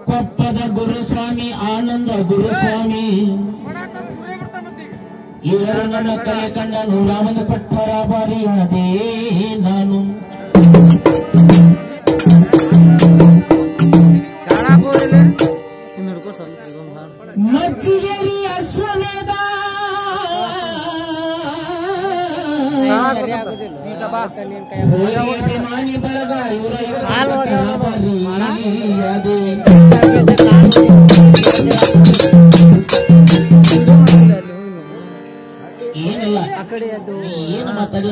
ಕೊಪ್ಪದ ಗುರುಸ್ವಾಮಿ ಆನಂದ ಗುರುಸ್ವಾಮಿ ಇವರು ನನ್ನ ಕೈ ಕಂಡ 101 ಪಟ್ಟರ ಬಾರಿಯಾದೆ ನಾನು. ಮಜ್ಜಿಗೆರಿ ಅಶ್ವಮೇಧ ಅಭಿಮಾನಿ ಬಳಗ ಇವರ ಏನಿಲ್ಲ ಏನು ಮಾತಾಡಿ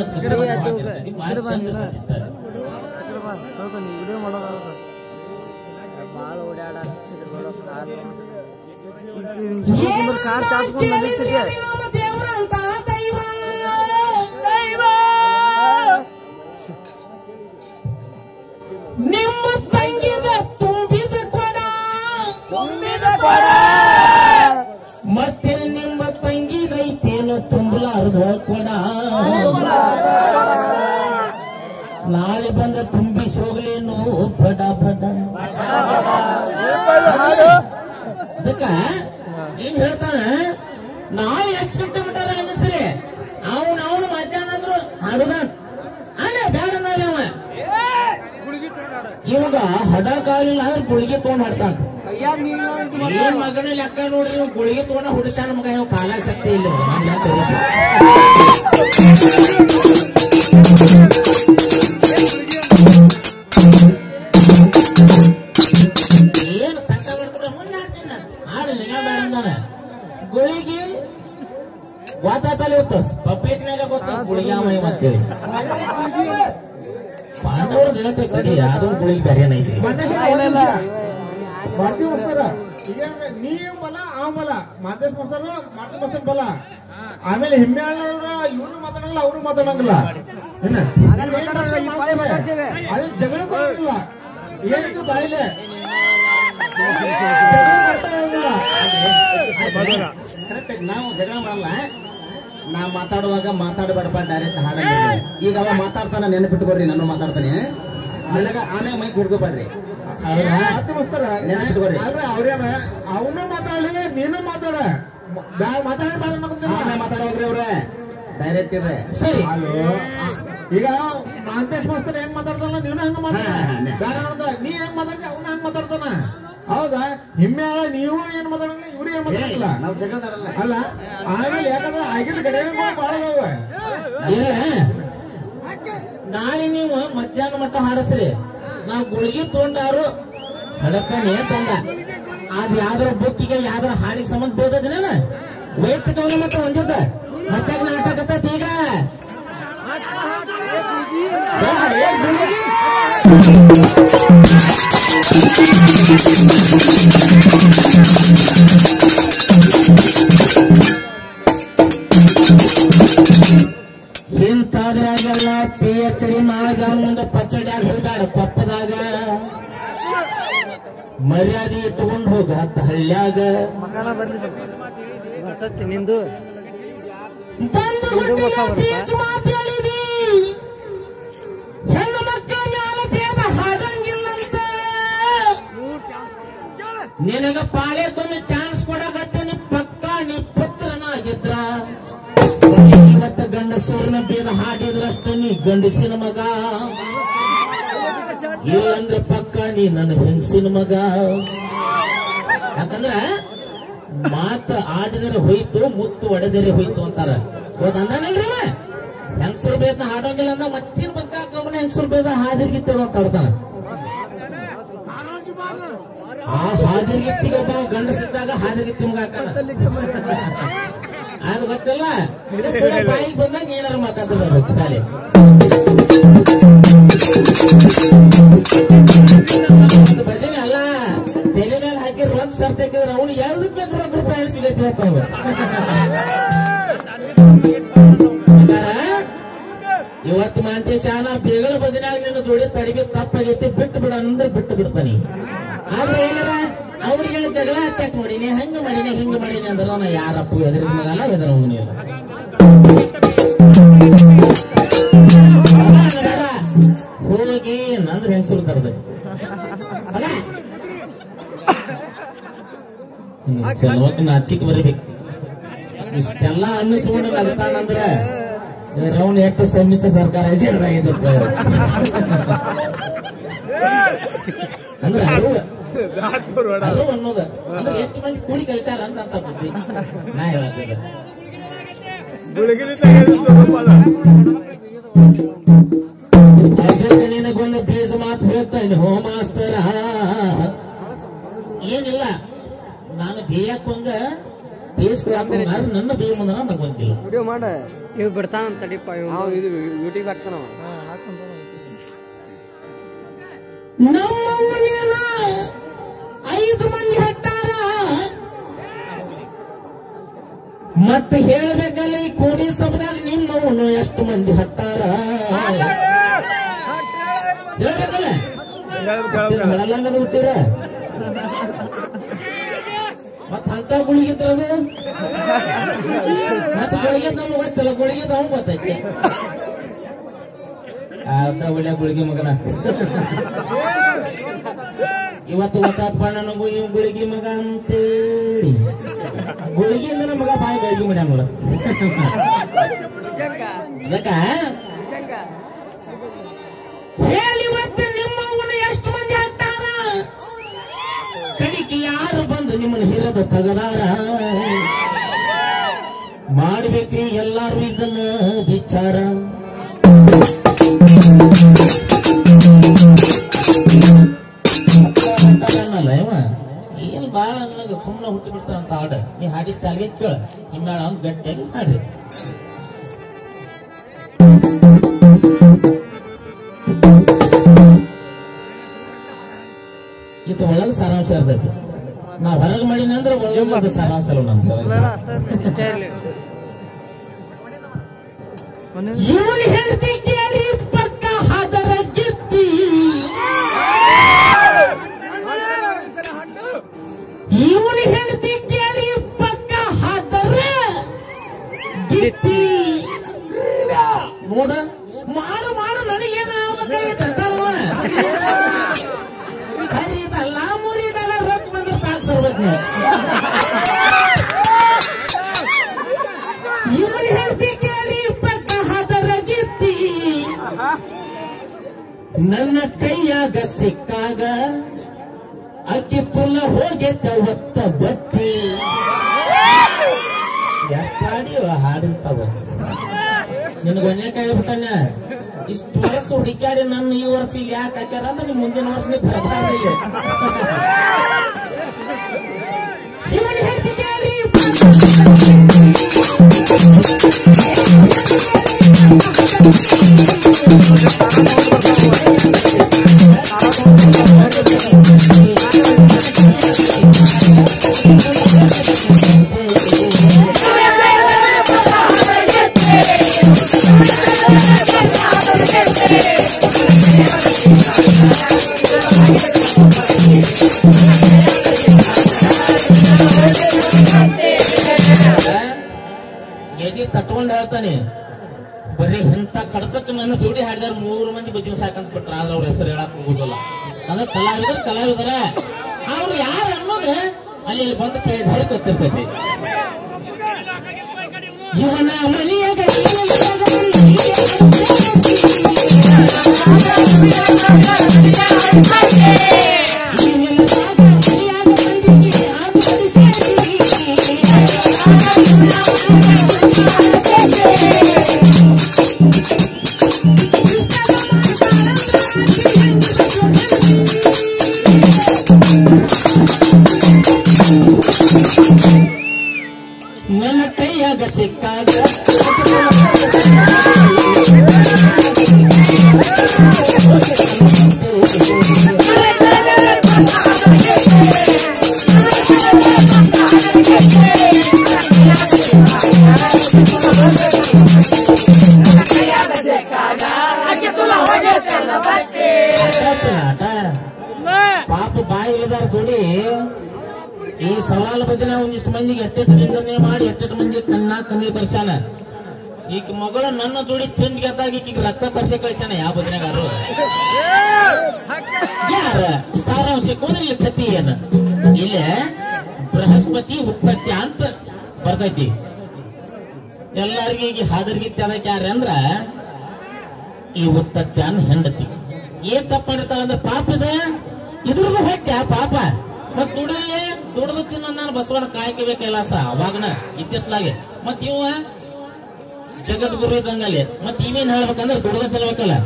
ನಿಮ್ಮ ತಂಗಿದ ತುಂಬಿದ ಕೊಡ ಮತ್ತೆ ನಿಮ್ಮ ತಂಗಿಗೈತೇನು ತುಂಬಲಾರ್ದ ಕೊಡ ನಾಳೆ ಬಂದ ತುಂಬಿಸಿ ಹೋಗ್ಲೇನು ಬಡ ಬಡ ಅದಕ್ಕ ಏನ್ ಹೇಳ್ತಾನ ನಾಳೆ ಎಷ್ಟು ಗಂಟೆ ಬಿಟ್ಟಾರ ಅನ್ನಿಸ್ರಿ ಅವನು ಮಧ್ಯಾಹ್ನ ಅಂದ್ರು ಹಾಡುದ ಅಲ್ಲ ಬೇಡ ನಾವ ಇವಾಗ ಹಡ ಕಾಲಿಲ್ಲ ಅಂದ್ರೆ ಗುಳಿಗೆ ತಗೊಂಡ್ ಹಾಡ್ತಾನ. ಏನ್ ಮಗನ ಲೆಕ್ಕ ನೋಡ್ರಿ ಗುಳಿಗೆ ತಗೊಂಡ ಹುಡುಸಾನ ಮಗ ಇವ್ ಕಾಲಾಗ ಶಕ್ತಿ ಇಲ್ಲ. ಏನು ಸಂಕ ಮಾಡ್ಕೊಂಡ್ರೆ ಮುಂದೆ ಹಾಡ್ತೀನಿ ನಾನು ಹಾಡು ನಿಗ ಬೇಡ ಅಂದಾನ. ಗುಳಿಗೆ ವಾತಾತಲೆ ಗೊತ್ತ ಪಬ್ಲಿಕ್ನಾಗ ಗೊತ್ತ ಗುಳಿಗೆ ಮೈ ಮಾಡ್ತೀವಿ ಪಾಂಡವ್ರದ್ದು ಹೇಳ್ತೆ ಕಡಿ ಯಾವ್ದು ಗುಳಿಗೆ ಬೇರೆನೈತಿ ಮಾರ್ತಿ ಬರ್ತಾರ ಈಗ ನೀ ಬಲ ಅವ ಬಲ ಮಾತೇಶ್ ಬರ್ತಾರ ಮಾರ್ತಿ ಬರ್ತಾರ ಬಲ ಆಮೇಲೆ ಹಿಮ್ಮೆ ಇವ್ರು ಮಾತಾಡಂಗಿಲ್ಲ ಅವ್ರು ಮಾತಾಡಂಗಿಲ್ಲ ಅದೇ ಜಗಳ ಬರೋದಿಲ್ಲ ಏನಿದ್ರು ಬಾಯಿಲೆ ಕರೆಕ್ಟ್ ನಾವು ಜಗಳ ಮಾಡಲ್ಲ. ನಾ ಮಾತಾಡುವಾಗ ಮಾತಾಡಬೇಡಪ್ಪ ಡೈರೆಕ್ಟ್ ಹಾಡಂಗ. ಈಗ ಅವ ಮಾತಾಡ್ತಾನ ನೆನಪಿಟ್ಕೊಡ್ರಿ ನಾನು ಮಾತಾಡ್ತಾನೆ ನನಗ ಆಮೇಲೆ ಮೈಕ್ ಹಿಡ್ಕೋಬೇಡ್ರಿ ನೆನಪಿಟ್ಕೊಡ್ರಿ. ಅವ್ರೇನ ಅವನು ಮಾತಾಡಲಿ ನೀನು ಮಾತಾಡ ಮಾತಾಡೋಗ್ರಿ ಅವ್ರೆ ಡೈರೆಕ್ಟ್ ಇದೆ ಸರಿ. ಈಗ ಮಾಂತೇಶ್ ಮಾಸ್ತರ್ ಹೆಂಗ್ ಮಾತಾಡ್ತಾನ ನೀನು ಹಂಗ ಮಾತಾಡ ನೀ ಹೆಂಗ್ ಮಾತಾಡ್ತಿ ಅವ್ನ ಹಂಗ ಮಾತಾಡ್ತಾನ ಹೌದಾ. ಹಿಮ್ಮೆ ನೀವು ಏನ್ ಮಾತಾಡಲ್ಲ ಇವ್ರು ಏನ್ ಮಾತಾಡಲ್ಲ ನಾವು ಜಗಳದಾರಲ್ಲ ಅಲ್ಲ. ಆಮೇಲೆ ಯಾಕಂದ್ರೆ ಆಗಿನ ಕಡೆ ಬಾಳ ನಾಳೆ ನೀವು ಮಧ್ಯಾಹ್ನ ಮಟ್ಟ ಹಾಡಸ್ರಿ ನಾವು ಗುಳಿಗೆ ತಗೊಂಡಾರು ಹಡಕ್ಕನೆ ತಂದ ಅದ್ ಯಾವ್ದಾರ ಬುಕ್ಕಿಗೆ ಯಾವ್ದಾರ ಹಾಡಿಗೆ ಸಂಬಂಧ ಬೋದದಿನ ವೈಯಕ್ತಿಕ ಮತ್ತೆ ಒಂದಿದ್ದ ಮತ್ತೆ ನಾಟಕತ್ತೈತಿ ಈಗ ಇಂಥದ್ರಾಗೆಲ್ಲ PhD ಮಾಗ ಮುಂದೆ ಪಚಡ್ಯಾಗ ಹೋಗ್ಯಾಡ ಕೊಪ್ಪದಾಗ ಮರ್ಯಾದೆ ಇಟ್ಕೊಂಡು ಹೋಗ ಹಳ್ಳ್ಯಾಗ ನಿಂದು ಹೆಣ್ಣು ಮಕ್ಕಳ ಮ್ಯಾಲ ಭೇದ ಹಾಡಂಗಿಲ್ಲಂತ ನಿನಗ ಪಾಳೆಗೊಮ್ಮೆ ಚಾನ್ಸ್ ಕೊಡಕತ್ತೇನಿ ಪಕ್ಕ ನೀ ಪುತ್ರನಾಗಿದ್ರ ಇವತ್ತ ಗಂಡಸೂರ್ನ ಭೇದ ಹಾಡಿದ್ರಷ್ಟ ನೀ ಗಂಡಸಿನ ಮಗ ಇಲ್ಲಂದ್ರೆ ಪಕ್ಕ ನೀ ನನ್ನ ಹೆಂಗಸಿನ ಮಗ. ಯಾಕಂದ್ರ ಮಾತ ಆಡಿದರೆ ಹೋಯ್ತು ಮುತ್ತು ಒಡೆದರೆ ಹೋಯ್ತು ಅಂತಾರ. ಅಂದಾನಲ್ರಿ ಹೆಂಗಸರು ಭೇದ ಹಾಡೋಂಗಿಲ್ಲ ಅಂದ ಮತ್ತೇನ್ ಬಂದ ಹೆಂಗಸರು ಭೇದ ಹಾದಿರ್ಗಿತ್ತ ಮಾತಾಡ್ತಾನ. ಆ ಹಾದಿರ್ಗಿತ್ತಿಗೆ ಒಬ್ಬ ಗಂಡಸಿದ್ದಾಗ ಹಾದಿರ್ಗಿತ್ತಿ ಮಗ ಅದು ಗೊತ್ತಿಲ್ಲ. ಬಾಯಿಗೆ ಬಂದಾಗ ಏನಾರು ಮಾತಾಡ್ತಾರೆ ಖಾಲಿ ಭಜನೆ ಅಲ್ಲ. ತಲೆ ಮೇಲೆ ಹಾಕಿ ರೊಕ್ಕ ಸರ್ತಿದ್ರೆ ಅವನು ಯಾವ್ದಕ್ ಬೇಕು ₹1 ಸಿಗೈತಿ ಅಂತ ಇವತ್ತು ಮಾಂತೇಶಾನ ಬೇಗಳ ಭಜನೆಯಾಗ ನಿನ್ನ ಜೋಡಿ ತಡಿಗೆ ತಪ್ಪಾಗೈತಿ ಬಿಟ್ಟು ಬಿಡ ಅಂದ್ರೆ ಬಿಟ್ಟು ಬಿಡ್ತಾನಿ. ಆದ್ರೆ ಏನಾರ ಅವ್ರಿಗೆ ಜಗಳ ಚೆಕ್ ಮಾಡೀನಿ ಹಂಗ ಮಾಡೀನಿ ಹಿಂಗ ಮಾಡೀನಿ ಅಂದ್ರೆ ನಾ ಯಾರಪ್ಪು ಎದುರ ಮಗಲ್ಲ ಎದುರ ಹೋಗಿ ಹೋಗಿ ನಂದ್ರೆ ಹೆಂಗಸರು ತರದೆ ಚಲೋಕ್ ನಾಚಿಕ್ ಬರಬೇಕು. ಇಷ್ಟೆಲ್ಲ ಅನ್ನಿಸ್ಕೊಂಡು ನಗ್ತಾನಂದ್ರ ರೌಂಡ್ ಎಷ್ಟು ಸಮ್ಮಿಶ್ರ ಸರ್ಕಾರ ಜೀರ್ಣಾಗಿದ್ದು ಅಂದ್ರೆ ಅದು ಅನ್ನೋದು ಅಂದ್ರೆ ಎಷ್ಟು ಮಂದಿ ಕೂಡಿ ಕಳಿಸ್ಯಾರ ಅಂತ ಬುದ್ಧಿ ನಾ ಹೇಳತ್ತಿದ್ದೆ. ನಿನಗೊಂದು ಬೀಜ ಮಾತು ಹೇಳ್ತೇನೆ ಹೋ ಮಾಸ್ತರ. ಏನಿಲ್ಲ, ನಾನು ಬೇಯಕ್ ಬಂದ ಬೇಯಿಸ್ಕೊಳಕ್ ನನ್ನ ಬೇಯ ಮುಂದ ನಂಗೊಂದಿಲ್ಲ. ವಿಡಿಯೋ ಮಾಡ ಇವ್ ಬಿಡ್ತಾನ ತಡಿಪ್ಪ, ಇದು ಯೂಟ್ಯೂಬ್ ಹಾಕ್ತಾನ. ನಮ್ಮ ಊರಿನ 5 ಮಂದಿ ಹಟ್ಟಾರ, ಮತ್ತೆ ಹೇಳ್ಬೇಕಲ್ಲ ಈ ಕೋಡಿ ಸಭದಾಗ ನಿಮ್ಮವನು ಎಷ್ಟು ಮಂದಿ ಹಟ್ಟಾರ ಹೇಳ್ಬೇಕಲ್ಲ. ಬೆಳಲಂಗದ ಹುಟ್ಟಿರ ಮತ್ ಅಂತ ಗುಳಿಗಿದ್ದದು ಮತ್ತೆ ಗುಳಿಗಿದ್ ನಮ್ಗೆ ಗೊತ್ತಿಲ್ಲ, ಗುಳಿಗಿದ್ ಅವ್ನು ಗೊತ್ತೈತಿ. ಅಂತ ಒಳ್ಳೆ ಗುಳಿಗೆ ಮಗನ ಇವತ್ತು ಗೊತ್ತಾತ್ ಬಣ್ಣ ನನಗೂ ಇವ್ ಗುಳಿಗೆ ಮಗ ಅಂತೇಳಿ. ಗುಳಿಗೆಯಿಂದ ನಮ್ಮ ಮಗ ಬಾಯಿ ಗಳಿಗೆ ಮಾಡ್ಯಾನ ನೋಡ. ಅದಕ್ಕ ಹೇಳಿವತ್ತು ನಿಮ್ಮವನು ಎಷ್ಟು ಮಂದಿ ಹಾಕ್ತಾರ, ಕಡಿಕೆ ಯಾರು ಬಂದು ನಿಮ್ಮನ್ನು ಹಿರದ ತಗದಾರ. ಮಾಡ್ಬೇಕ್ರಿ ಎಲ್ಲಾರು ಇದನ್ನ ವಿಚಾರ. ಏನ್ ಬಾಳ ಸುಮ್ಮನೆ ಹುಟ್ಟಿ ಬಿಡ್ತಾರಂತ ಹಾಡ. ನೀ ಹಾಡಿದ ಚಾಲಿಗೆ ಕೇಳ, ಹಿಮ್ಮಾಳ ಒಂದು ಗಟ್ಟಿಯಾಗಿ ಹಾಡ್ರಿ. ಇದು ಒಳಗೆ ಸಾರಾಂಶ ಇರ್ತೈತಿ. ನಾವ್ ಹೊರಗೆ ಮಾಡಿನ ಅಂದ್ರೆ ಒಳಗೆ ಸಾರಾಂಶ ಅಲ್ಲ ನಮ್ದು. ಇವನು ಹೇಳ್ತಿ ಕೇಳಿ ಪಕ್ಕ ಹಾದರ ಗಿತ್ತಿ, ಇವನು ಹೇಳ್ತಿ ಕೇಳಿ ಪಕ್ಕ ಹಾದರ ಗಿತ್ತಿ. ನೋಡ ಮಾಡು ಮಾಡು ನನಗೇನಾಗಬೇಕಾಗಿತ್ತಲ್ಲ, ಹರಿದಲ್ಲ ಮುರಿದಲ್ಲ ರೊಕ್ಕ ಬಂದ್ರೆ ಸಾಕು ಸರ್ವಜ್ಞ. ಇವನು ಹೇಳ್ತಿ ಕೇಳಿ ಪಕ್ಕ ಹಾದರ ಗಿತ್ತಿ, ನನ್ನ ಕೈಯಾಗ ಸಿಕ್ಕಾಗ ಅಕ್ಕಿ ತುಲ್ಲ ಹೋಗೈತ ಒತ್ತ ಬತ್ತಿ. ಯಾಕಾಡಿ ಹಾಡಿರ್ತಾವ ನಿನಗೊನ್ನೆ ಕೈ ಬಿಟ್ಟಾನ. ಇಷ್ಟು ವರ್ಷ ಹುಡುಕಾಡಿ ನನ್ನ ಈ ವರ್ಷ ಇಲ್ಲಿ ಯಾಕೆ ಹಾಕ್ಯಾರ ಅಂದ್ರೆ ನಿಮ್ ಮುಂದಿನ ವರ್ಷ ನೀವು ಬರ್ಬಾರ್ದಿಲ್ಲ. ಇವನು ಹೇಳ್ತಿ ಕೇಳಿ ಎದಿ ತಟ್ಕೊಂಡು ಹೇಳ್ತಾನೆ. ಬರೀ ಇಂಥ ಕಡತಕ್ಕೆ ನನ್ನ ಜೋಡಿ ಹಾಡಿದಾರ 3 ಮಂದಿ ಬಜ್ಜಿನ ಸಾಕಂತ ಬಿಟ್ರ, ಆದ್ರೆ ಅವ್ರ ಹೆಸರು ಹೇಳಕ್ ಹೋಗುದಿಲ್ಲ. ಅಂದ್ರೆ ಕಲಾವಿದರ ಅವ್ರು ಯಾರು ಅನ್ನೋದು ಅಲ್ಲಿ ಬಂದು ಕೇಳಿದಾರೆ ಗೊತ್ತಿರ್ತೈತಿ. ಇವನ ಮನೆಯಾಗ ನನ್ನ ಕೈಯಾಗ ಸಿಕ್ಕಾಗ ಪಾಪ ಬಾಯಿ ಇಳಿದಾರ ಜೋಡಿ ಈ ಸವಾಲ ಭಜನೆ ಒಂದಿಷ್ಟು ಮಂದಿಗೆ ಎಟ್ಟೆಟ್ಟು ನಿಂದನೆ ಮಾಡಿ ಎಟ್ಟೆಟ್ಟು ಮಂದಿ ಕಣ್ಣಿ ತರ್ಸಾನ. ಈಗ ಮಗಳು ನನ್ನ ಜೋಡಿ ತಿಂದ್ ಗೆದ್ದಾಗ ಈಗ ರಕ್ತ ತರ್ಸಿ ಕಳ್ಸ್ಯಾನ. ಯಾವ ಭಜನೆಗಾರು ಯಾರ ಸಾರಾಂಶ ಕೋದ್ರಿಲ್ಲ ಕತಿ ಏನ ಇಲ್ಲ ಬೃಹಸ್ಪತಿ ಉತ್ಪತ್ತಿ ಉತ್ಪತ್ತಿ ಅಂತ ಬರ್ತೈತಿ. ಎಲ್ಲರಿಗೂ ಈಗ ಹಾದರ್ಗಿತ್ತಿ ಅದಕ್ಕೆ ಯಾರ ಅಂದ್ರ ಈ ಉತ್ಪತ್ತಿ ಅನ್ನ ಹೆಂಡತಿ. ಏನ್ ತಪ್ಪ ಮಾಡಿರ್ತಾವ ಅಂದ್ರೆ ಪಾಪ ಇದೆ, ಇದ್ರದ್ದು ಹೊಟ್ಟೆ ಪಾಪ. ಮತ್ ದುಡಿದು ತಿನ್ನೋ ನಾನು ಬಸವಣ್ಣ ಕಾಯ್ಕೆ ಕೆಲಸ ಅವಾಗನ ಇತ್ತಿತ್ಲಾಗೆ. ಮತ್ ಇವ ಜಗದ್ಗುರು ಇದ್ದಂಗಲ್ಲಿ ಮತ್ ಇವೇನ್ ಹೇಳ್ಬೇಕಂದ್ರೆ ದುಡ್ದ ತಿನ್ಬೇಕಲ್ಲ.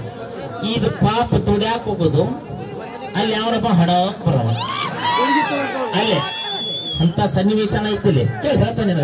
ಇದು ಪಾಪ ದುಡ್ಯಾಕ್ ಹೋಗೋದು, ಅಲ್ಲಿ ಯಾವರಪ್ಪ ಹಡಕ್ ಬರೋಣ ಅಲ್ಲೇ ಅಂತ ಸನ್ನಿವೇಶನ ಐತಿಲಿ ಕೇಳಿ ಹೇಳ್ತಾನೆ.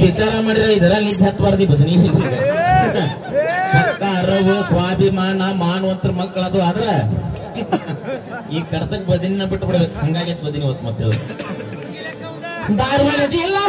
ವಿಚಾರ ಮಾಡಿದ್ರೆ ಇದರಲ್ಲಿ ಹತ್ತಬಾರ್ದಿ ಬದನಿ ಪಕ್ಕ ಅರವು ಸ್ವಾಭಿಮಾನ ಮಾನವಂತರ ಮಕ್ಕಳದು ಆದ್ರ ಈ ಕರ್ತಕ್ ಬದಿನ ಬಿಟ್ಟು ಬಿಡ್ಬೇಕು. ಹಂಗಾಗೈತ್ ಬದಿನಿ ಹೊತ್ತು ಮತ್ತೆ ಧಾರವಾಡ ಜಿಲ್ಲಾ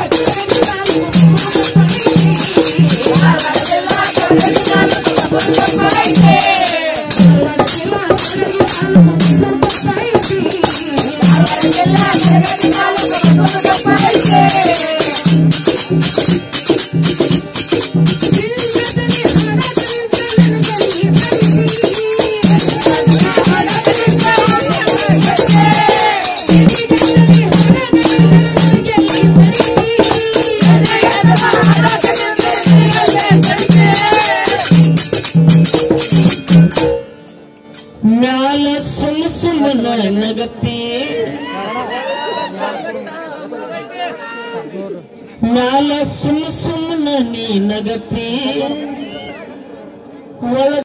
ಮ್ಯಾಲ ಸುಮ್ಮನ ನಗತಿ ಮ್ಯಾಲ ಸುಮ್ಮನ ನೀ ನಗತಿ ಒಳಗ